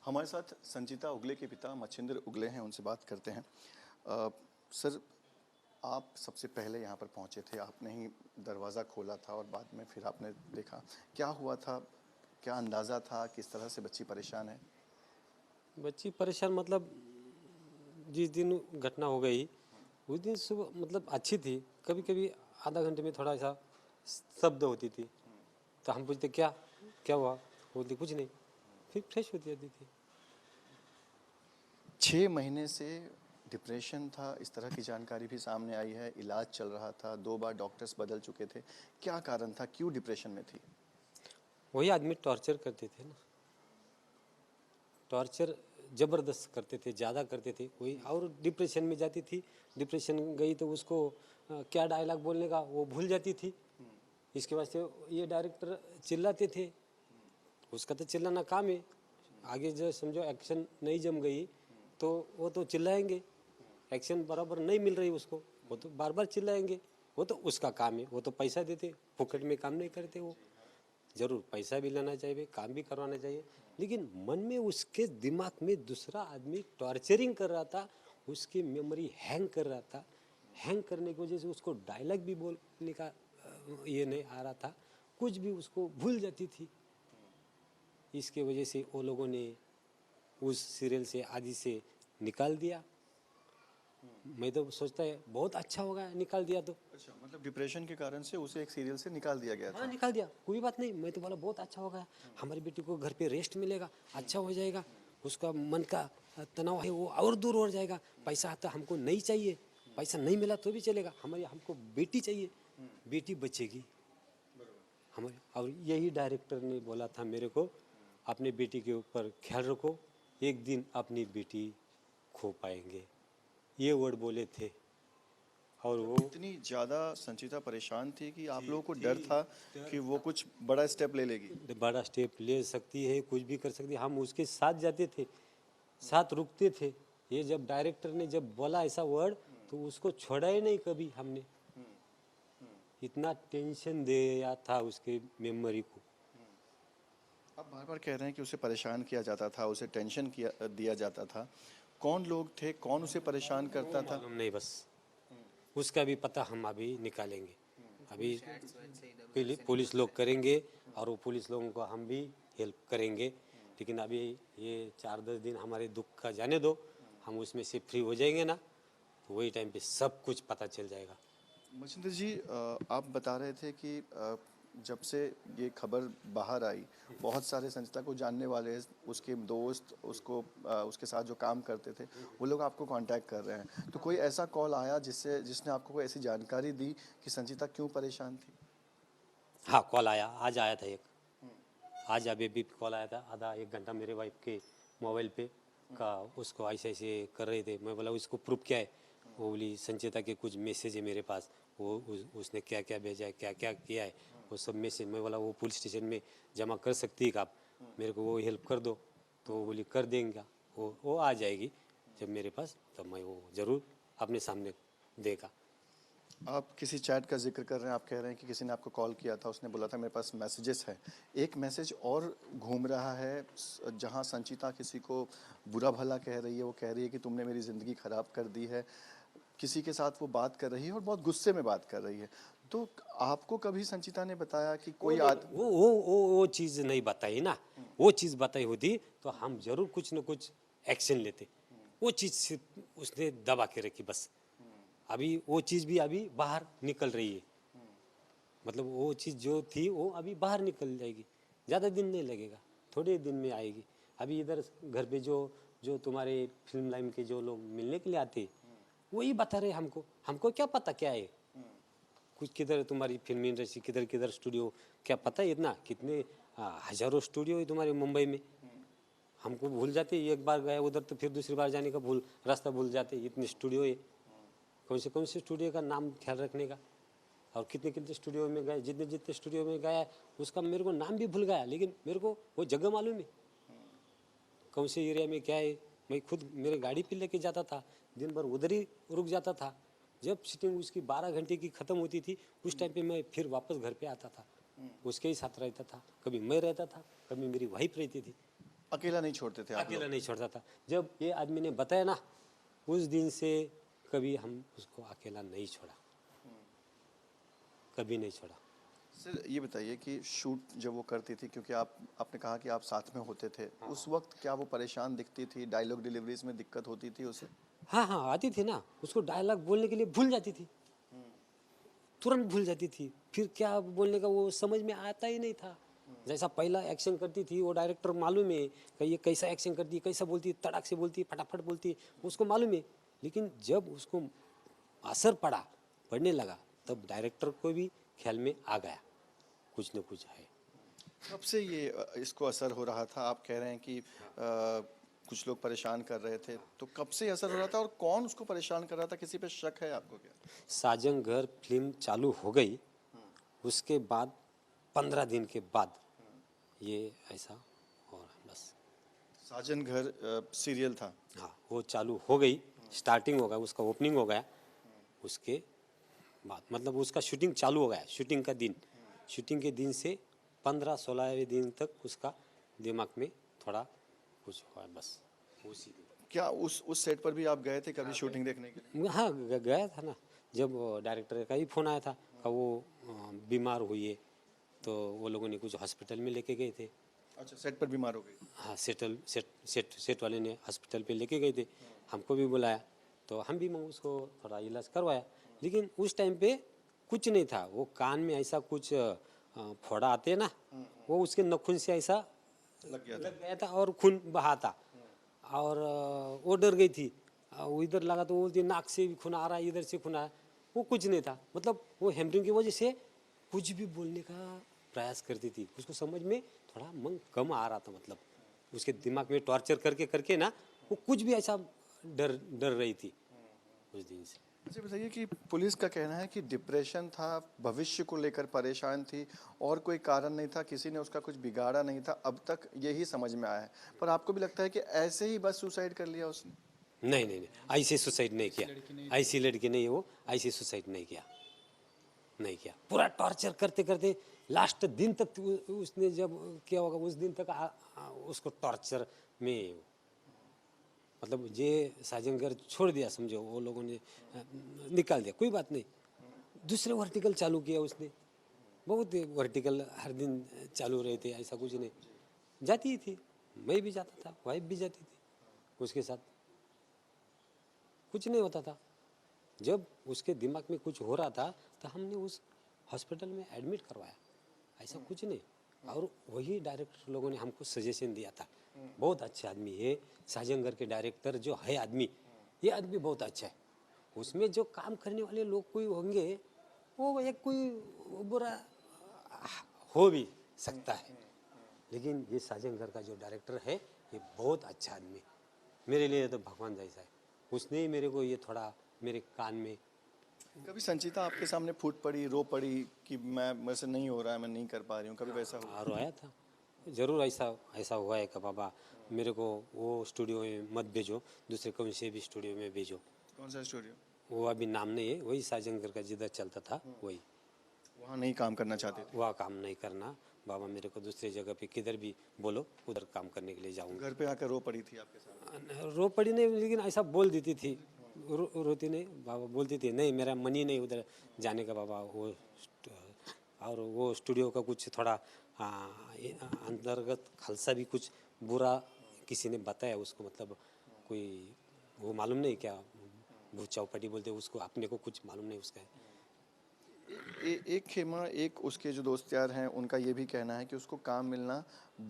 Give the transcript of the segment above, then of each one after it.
हमारे साथ संचिता उगले के पिता मच्छिंद्र उगले हैं, उनसे बात करते हैं। सर, आप सबसे पहले यहाँ पर पहुँचे थे, आपने ही दरवाज़ा खोला था और बाद में फिर आपने देखा, क्या हुआ था, क्या अंदाज़ा था, किस तरह से बच्ची परेशान है? बच्ची परेशान मतलब जिस दिन घटना हो गई उस दिन सुबह मतलब अच्छी थी। कभी कभी आधा घंटे में थोड़ा सा शब्द होती थी तो हम पूछते क्या क्या हुआ, बोलती कुछ नहीं, फिर फ्रेश होती जाती थी। 6 महीने से डिप्रेशन था, इस तरह की जानकारी भी सामने आई है। इलाज चल रहा था, 2 बार डॉक्टर्स बदल चुके थे। क्या कारण था, क्यों डिप्रेशन में थी? वही आदमी टॉर्चर करते थे ना, टॉर्चर ज़बरदस्त करते थे, ज़्यादा करते थे वही, और डिप्रेशन में जाती थी। डिप्रेशन गई तो उसको क्या डायलॉग बोलने का वो भूल जाती थी। इसके वास्ते ये डायरेक्टर चिल्लाते थे, उसका तो चिल्लाना काम है। आगे जो समझो एक्शन नहीं जम गई तो वो तो चिल्लाएंगे, एक्शन बराबर नहीं मिल रही उसको, वो तो बार बार चिल्लाएंगे। वो तो उसका काम है, वो तो पैसा देते, फुकट में काम नहीं करते वो। जरूर पैसा भी लेना चाहिए, काम भी करवाना चाहिए, लेकिन मन में उसके दिमाग में दूसरा आदमी टॉर्चरिंग कर रहा था, उसकी मेमोरी हैंग कर रहा था। हैंग करने की वजह से उसको डायलॉग भी बोलने का ये नहीं आ रहा था, कुछ भी उसको भूल जाती थी। इसके वजह से वो लोगों ने उस सीरियल से आदि से निकाल दिया। मैं तो सोचता है बहुत अच्छा होगा निकाल दिया तो। अच्छा, मतलब डिप्रेशन के कारण से उसे एक सीरियल से निकाल दिया गया हाँ था। निकाल दिया, कोई बात नहीं, मैं तो बोला बहुत अच्छा होगा, हमारी बेटी को घर पे रेस्ट मिलेगा, अच्छा हो जाएगा, उसका मन का तनाव है वो और दूर हो जाएगा। पैसा आता हमको नहीं चाहिए, पैसा नहीं मिला तो भी चलेगा, हमारी हमको बेटी चाहिए, बेटी बचेगी हमारे। और यही डायरेक्टर ने बोला था मेरे को, अपने बेटी के ऊपर ख्याल रखो, एक दिन अपनी बेटी खो पाएंगे, ये वर्ड बोले थे। और वो इतनी ज़्यादा संचिता परेशान थी कि आप लोगों को थी, डर था कि वो कुछ बड़ा स्टेप ले लेगी। बड़ा स्टेप ले सकती है, कुछ भी कर सकती है। हम उसके साथ जाते थे, साथ रुकते थे। ये जब डायरेक्टर ने जब बोला ऐसा वर्ड तो उसको छोड़ा ही नहीं कभी हमने। इतना टेंशन दिया था उसके मेमोरी को। आप बार बार कह रहे हैं कि उसे परेशान किया जाता था, उसे टेंशन किया दिया जाता था। कौन लोग थे, कौन उसे परेशान करता था? मालूम नहीं, बस उसका भी पता हम अभी निकालेंगे। अभी पुलिस लोग करेंगे और वो पुलिस लोगों को हम भी हेल्प करेंगे। लेकिन अभी ये 4-10 दिन हमारे दुख का जाने दो, हम उसमें से फ्री हो जाएंगे ना तो वही टाइम पे सब कुछ पता चल जाएगा। मच्छिंद्र जी, आप बता रहे थे कि जब से ये खबर बाहर आई, बहुत सारे संचिता को जानने वाले, उसके दोस्त, उसको उसके साथ जो काम करते थे, वो लोग आपको कांटेक्ट कर रहे हैं। तो कोई ऐसा कॉल आया जिसने आपको कोई ऐसी जानकारी दी कि संचिता क्यों परेशान थी? हाँ कॉल आया, आज आया था एक, आज अभी भी कॉल आया था आधा एक घंटा मेरे वाइफ के मोबाइल पे का। उसको ऐसे ऐसे कर रहे थे, मैं बोला उसको प्रूफ क्या है? वो बोली संचिता के कुछ मैसेज है मेरे पास, वो उसने क्या क्या भेजा है, क्या क्या किया है, वो सब मैसेज। मैं बोला वो पुलिस स्टेशन में जमा कर सकती है क्या आप, मेरे को वो हेल्प कर दो। तो वो बोली कर देंगे, वो आ जाएगी जब मेरे पास, तब मैं वो ज़रूर अपने सामने देगा। आप किसी चैट का जिक्र कर रहे हैं, आप कह रहे हैं कि किसी ने आपको कॉल किया था, उसने बोला था मेरे पास मैसेजेस हैं। एक मैसेज और घूम रहा है जहां संचिता किसी को बुरा भला कह रही है, वो कह रही है कि तुमने मेरी ज़िंदगी ख़राब कर दी है। किसी के साथ वो बात कर रही है और बहुत गुस्से में बात कर रही है। तो आपको कभी संचिता ने बताया कि वो कोई नहीं, वो चीज़ नहीं बताई ना। वो चीज़ बताई होती तो हम जरूर कुछ न कुछ एक्शन लेते। वो चीज़ सिर्फ उसने दबा के रखी बस। अभी वो चीज़ भी अभी बाहर निकल रही है, मतलब वो चीज़ जो थी वो अभी बाहर निकल जाएगी, ज़्यादा दिन नहीं लगेगा, थोड़े दिन में आएगी। अभी इधर घर पे जो जो तुम्हारे फिल्म लाइन के जो लोग मिलने के लिए आते वही बता रहे हमको, हमको क्या पता क्या है, कुछ किधर तुम्हारी फिल्म इंडस्ट्री, किधर किधर स्टूडियो, क्या पता है इतना, कितने हजारों स्टूडियो है तुम्हारे मुंबई में। हमको भूल जाते, एक बार गए उधर तो फिर दूसरी बार जाने का रास्ता भूल जाते, इतने स्टूडियो है। कौन से स्टूडियो का नाम ख्याल रखने का, और कितने कितने स्टूडियो में गए, जितने जितने स्टूडियो में गया उसका मेरे को नाम भी भूल गया, लेकिन मेरे को वो जगह मालूम है कौन से एरिया में क्या है। मैं खुद मेरे गाड़ी पे लेके जाता था, दिन भर उधर ही रुक जाता था। जब शूटिंग उसकी 12 घंटे की ख़त्म होती थी उस टाइम पे मैं फिर वापस घर पे आता था, उसके ही साथ रहता था। कभी मैं रहता था, कभी मेरी वाइफ रहती थी। अकेला नहीं छोड़ते थे आप अकेला नहीं छोड़ता था। जब ये आदमी ने बताया ना, उस दिन से कभी हम उसको अकेला नहीं छोड़ा, कभी नहीं छोड़ा। सर ये बताइए कि शूट जब वो करती थी, क्योंकि आपने कहा कि आप साथ में होते थे, उस वक्त क्या वो परेशान दिखती थी? डायलॉग डिलीवरीज में दिक्कत होती थी उसे? हाँ हाँ, आती थी ना, उसको डायलॉग बोलने के लिए भूल जाती थी, तुरंत भूल जाती थी। फिर क्या बोलने का वो समझ में आता ही नहीं था। जैसा पहला एक्शन करती थी, वो डायरेक्टर मालूम है कि ये कैसा एक्शन करती है, कैसा बोलती है, तड़ाक से बोलती है, फटाफट बोलती है, उसको मालूम है। लेकिन जब उसको असर पड़ने लगा, तब डायरेक्टर को भी ख्याल में आ गया कुछ न कुछ है। कब से ये इसको असर हो रहा था? आप कह रहे हैं कि कुछ लोग परेशान कर रहे थे, तो कब से असर हो रहा था और कौन उसको परेशान कर रहा था? किसी पे शक है आपको क्या? साजन घर फिल्म चालू हो गई, उसके बाद 15 दिन के बाद ये ऐसा हो रहा बस। साजन घर सीरियल था। हाँ, वो चालू हो गई, स्टार्टिंग हो गया, उसका ओपनिंग हो गया, उसके बाद मतलब उसका शूटिंग चालू हो गया। शूटिंग के दिन से 15-16वें दिन तक उसका दिमाग में थोड़ा कुछ हुआ बस, उसी दिन। क्या उस सेट पर भी आप गए थे कभी शूटिंग देखने के लिए? हाँ, गया था ना। जब डायरेक्टर का ही फ़ोन आया था कि वो बीमार हुई है, तो वो लोगों ने कुछ हॉस्पिटल में लेके गए थे। अच्छा, सेट पर बीमार हो गई। हाँ, सेट वाले ने हॉस्पिटल पे लेके गए थे, हमको भी बुलाया, तो हम भी उसको थोड़ा इलाज करवाया। लेकिन उस टाइम पे कुछ नहीं था, वो कान में ऐसा कुछ फोड़ा आते हैं ना, वो उसके नाखून से ऐसा लग गया था। लग गया था और खून बहा था। और वो डर गई थी, वो इधर लगा तो बोलती नाक से भी खून आ रहा है, इधर से खून आ रहा है। वो कुछ नहीं था, मतलब वो हेमरिंग की वजह से कुछ भी बोलने का प्रयास करती थी, उसको समझ में थोड़ा मन कम आ रहा था, मतलब उसके दिमाग में टॉर्चर करके करके ना, वो कुछ भी ऐसा डर रही थी उस दिन से। मुझे बताइए कि पुलिस का कहना है कि डिप्रेशन था, भविष्य को लेकर परेशान थी और कोई कारण नहीं था, किसी ने उसका कुछ बिगाड़ा नहीं था, अब तक यही समझ में आया है। पर आपको भी लगता है कि ऐसे ही बस सुसाइड कर लिया उसने? नहीं नहीं नहीं, ऐसे सुसाइड नहीं किया, ऐसी लड़की नहीं है वो, ऐसे सुसाइड नहीं किया। पूरा टॉर्चर करते करते लास्ट दिन तक उसने जब किया होगा, उस दिन तक उसको टॉर्चर में, मतलब ये साजन घर छोड़ दिया समझो, वो लोगों ने निकाल दिया, कोई बात नहीं, दूसरे वर्टिकल चालू किया उसने। बहुत वर्टिकल हर दिन चालू रहे थे, ऐसा कुछ नहीं। जाती ही थी, मैं भी जाता था, वाइफ भी जाती थी उसके साथ, कुछ नहीं होता था। जब उसके दिमाग में कुछ हो रहा था तो हमने उस हॉस्पिटल में एडमिट करवाया, ऐसा कुछ नहीं। और वही डायरेक्टर लोगों ने हमको सजेशन दिया था, बहुत अच्छा आदमी है साजनगर के डायरेक्टर जो है आदमी, ये आदमी बहुत अच्छा है। उसमें जो काम करने वाले लोग कोई होंगे, वो एक कोई बुरा हो भी सकता है, लेकिन ये साजनगर का जो डायरेक्टर है, ये बहुत अच्छा आदमी, मेरे लिए तो भगवान जैसा है। उसने ही मेरे को ये थोड़ा मेरे कान में। कभी संचिता आपके सामने फूट पड़ी, रो पड़ी कि मेरे से नहीं हो रहा है, मैं नहीं कर पा रही हूँ, कभी वैसा हुआ? और आया था जरूर, ऐसा हुआ है कि बाबा मेरे को वो स्टूडियो में मत भेजो, दूसरे कौन से भी स्टूडियो में भेजो। कौन सा स्टूडियो? वो अभी नाम नहीं है, वही साजनगर का जिधर चलता था वही, वहाँ नहीं काम करना चाहते थे? वह काम नहीं करना बाबा, मेरे को दूसरी जगह पे किधर भी बोलो, उधर काम करने के लिए जाऊँगा। घर पे आकर रो पड़ी थी आपके साथ? रो पड़ी नहीं, लेकिन ऐसा बोल देती थी, रोती नहीं बाबा, बोलती थी नहीं मेरा मन ही नहीं उधर जाने का बाबा। वो और वो स्टूडियो का कुछ थोड़ा अंतर्गत खालसा भी कुछ बुरा किसी ने बताया उसको, मतलब कोई वो मालूम नहीं क्या भूत चौपाटी बोलते उसको, अपने को कुछ मालूम नहीं उसका। एक खेमा, एक उसके जो दोस्त यार हैं, उनका ये भी कहना है कि उसको काम मिलना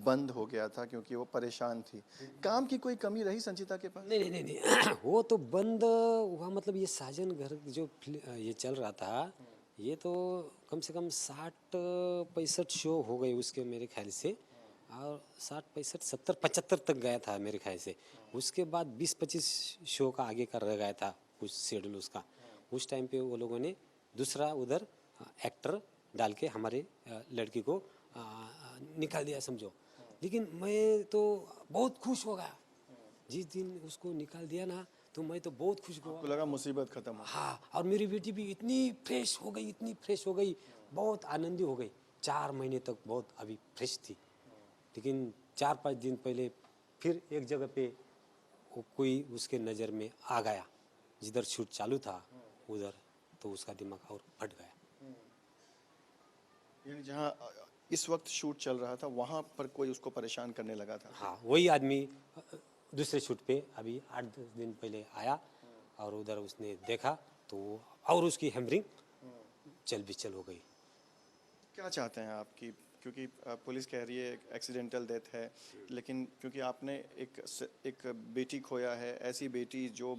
बंद हो गया था क्योंकि वो परेशान थी। काम की कोई कमी रही संचिता के पास? नहीं नहीं नहीं नहीं वो तो बंद हुआ, मतलब ये साजन घर जो ये चल रहा था, ये तो कम से कम 60-65 शो हो गए उसके मेरे ख्याल से, और 60-65-70-75 तक गया था मेरे ख्याल से। उसके बाद 20-25 शो का आगे का रह गया था कुछ शेड्यूल उसका। उस टाइम पे वो लोगों ने दूसरा उधर एक्टर डाल के हमारे लड़की को निकाल दिया समझो। लेकिन मैं तो बहुत खुश हो गया जिस दिन उसको निकाल दिया ना, तो मैं तो बहुत खुश हुआ। आपको लगा मुसीबत खत्म हो? हाँ, और मेरी बेटी भी इतनी फ्रेश हो गई, बहुत आनंदी हो गई। 4 महीने तक बहुत अभी फ्रेश थी, लेकिन 4-5 दिन पहले फिर एक जगह पे वो कोई उसके नज़र में आ गया, जिधर शूट चालू था उधर, तो उसका दिमाग और फट गया। यानी जहाँ इस वक्त शूट चल रहा था वहाँ पर कोई उसको परेशान करने लगा था। हाँ, वही आदमी दूसरे शूट पे अभी 8-10 दिन पहले आया और उधर उसने देखा तो और उसकी हैमरिंग चल बिचल हो गई। क्या चाहते हैं आप कि क्योंकि पुलिस कह रही है एक्सीडेंटल डेथ है, लेकिन क्योंकि आपने एक बेटी खोया है, ऐसी बेटी जो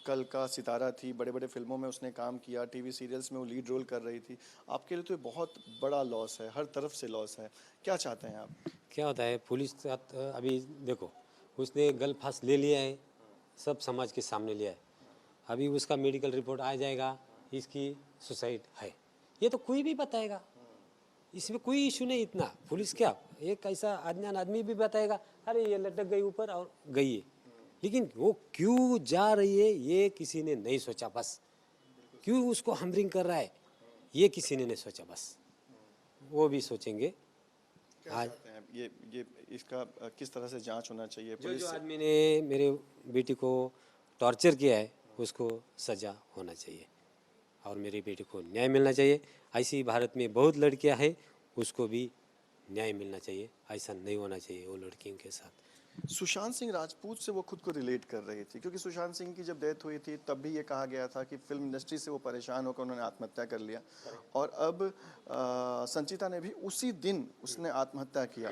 कल का सितारा थी, बड़े बड़े फिल्मों में उसने काम किया, टीवी सीरियल्स में वो लीड रोल कर रही थी, आपके लिए तो ये बहुत बड़ा लॉस है, हर तरफ से लॉस है। क्या चाहते हैं आप? क्या होता है पुलिस का अभी देखो, उसने गलफास ले लिया है, सब समाज के सामने लिया है। अभी उसका मेडिकल रिपोर्ट आ जाएगा, इसकी सुसाइड है, ये तो कोई भी बताएगा, इसमें कोई इशू नहीं। इतना पुलिस क्या, एक ऐसा अनजान आदमी भी बताएगा अरे ये लटक गई ऊपर और गई है, लेकिन वो क्यों जा रही है ये किसी ने नहीं सोचा। बस क्यों उसको हमरिंग कर रहा है ये किसी ने नहीं सोचा। बस वो भी सोचेंगे। क्या आज चाहते हैं ये इसका किस तरह से जांच होना चाहिए जो पुलिस जो से? आदमी ने मेरे बेटी को टॉर्चर किया है उसको सज़ा होना चाहिए और मेरी बेटी को न्याय मिलना चाहिए। ऐसी भारत में बहुत लड़कियां हैं, उसको भी न्याय मिलना चाहिए। ऐसा नहीं होना चाहिए वो लड़कियों के साथ। सुशांत सिंह राजपूत से वो खुद को रिलेट कर रही थी, क्योंकि सुशांत सिंह की जब डेथ हुई थी तब भी ये कहा गया था कि फिल्म इंडस्ट्री से वो परेशान होकर उन्होंने आत्महत्या कर लिया, और अब संचिता ने भी उसी दिन उसने आत्महत्या किया।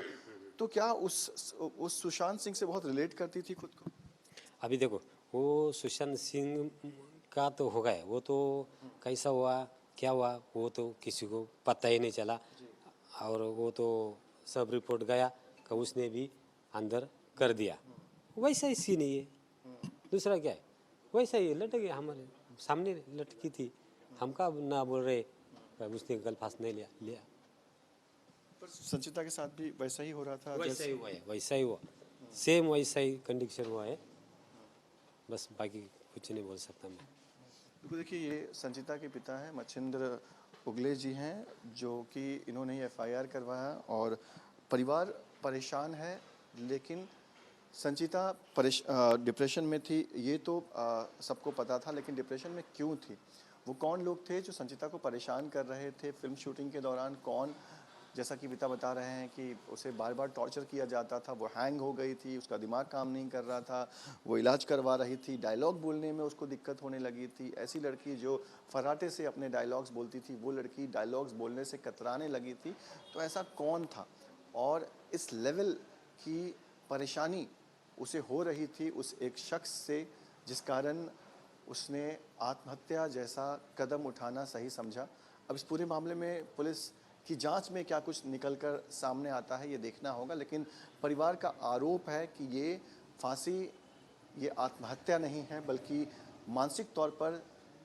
तो क्या उस सुशांत सिंह से बहुत रिलेट करती थी खुद को? अभी देखो, वो सुशांत सिंह का तो हो गया, वो तो कैसा हुआ क्या हुआ वो तो किसी को पता ही नहीं चला, और वो तो सब रिपोर्ट गया कि उसने भी अंदर कर दिया। वैसा ही सीन ही है, दूसरा क्या है, वैसा ही लटक गया, हमारे सामने लटकी थी, हम का ना बोल रहे भाई उसने गलफास नहीं लिया लिया। पर संचिता के साथ भी वैसा ही हो रहा था वैसा ही जैसे। हुआ है, वैसा ही हुआ, सेम वैसा ही कंडीशन हुआ है। बस बाकी कुछ नहीं बोल सकता मैं। बिल्कुल, देखिए ये संचिता के पिता हैं मच्छिंद्र उगले जी हैं, जो कि इन्होंने ही एफआईआर करवाया और परिवार परेशान है। लेकिन संचिता डिप्रेशन में थी, ये तो सबको पता था, लेकिन डिप्रेशन में क्यों थी, वो कौन लोग थे जो संचिता को परेशान कर रहे थे फिल्म शूटिंग के दौरान, कौन, जैसा कि पिता बता रहे हैं कि उसे बार बार टॉर्चर किया जाता था, वो हैंग हो गई थी, उसका दिमाग काम नहीं कर रहा था, वो इलाज करवा रही थी, डायलॉग बोलने में उसको दिक्कत होने लगी थी। ऐसी लड़की जो फर्राटे से अपने डायलॉग्स बोलती थी, वो लड़की डायलॉग्स बोलने से कतराने लगी थी। तो ऐसा कौन था, और इस लेवल की परेशानी उसे हो रही थी उस एक शख्स से, जिस कारण उसने आत्महत्या जैसा कदम उठाना सही समझा। अब इस पूरे मामले में पुलिस की जांच में क्या कुछ निकलकर सामने आता है ये देखना होगा, लेकिन परिवार का आरोप है कि ये फांसी, ये आत्महत्या नहीं है, बल्कि मानसिक तौर पर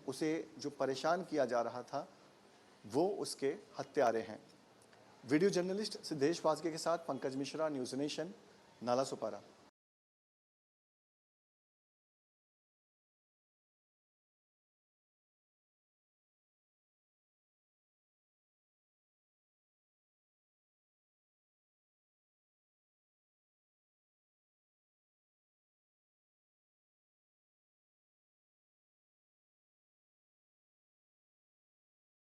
उसे जो परेशान किया जा रहा था वो उसके हत्यारे हैं। वीडियो जर्नलिस्ट सिद्धेश वाजगे के साथ पंकज मिश्रा, न्यूज़ नेशन, नाला सुपारा।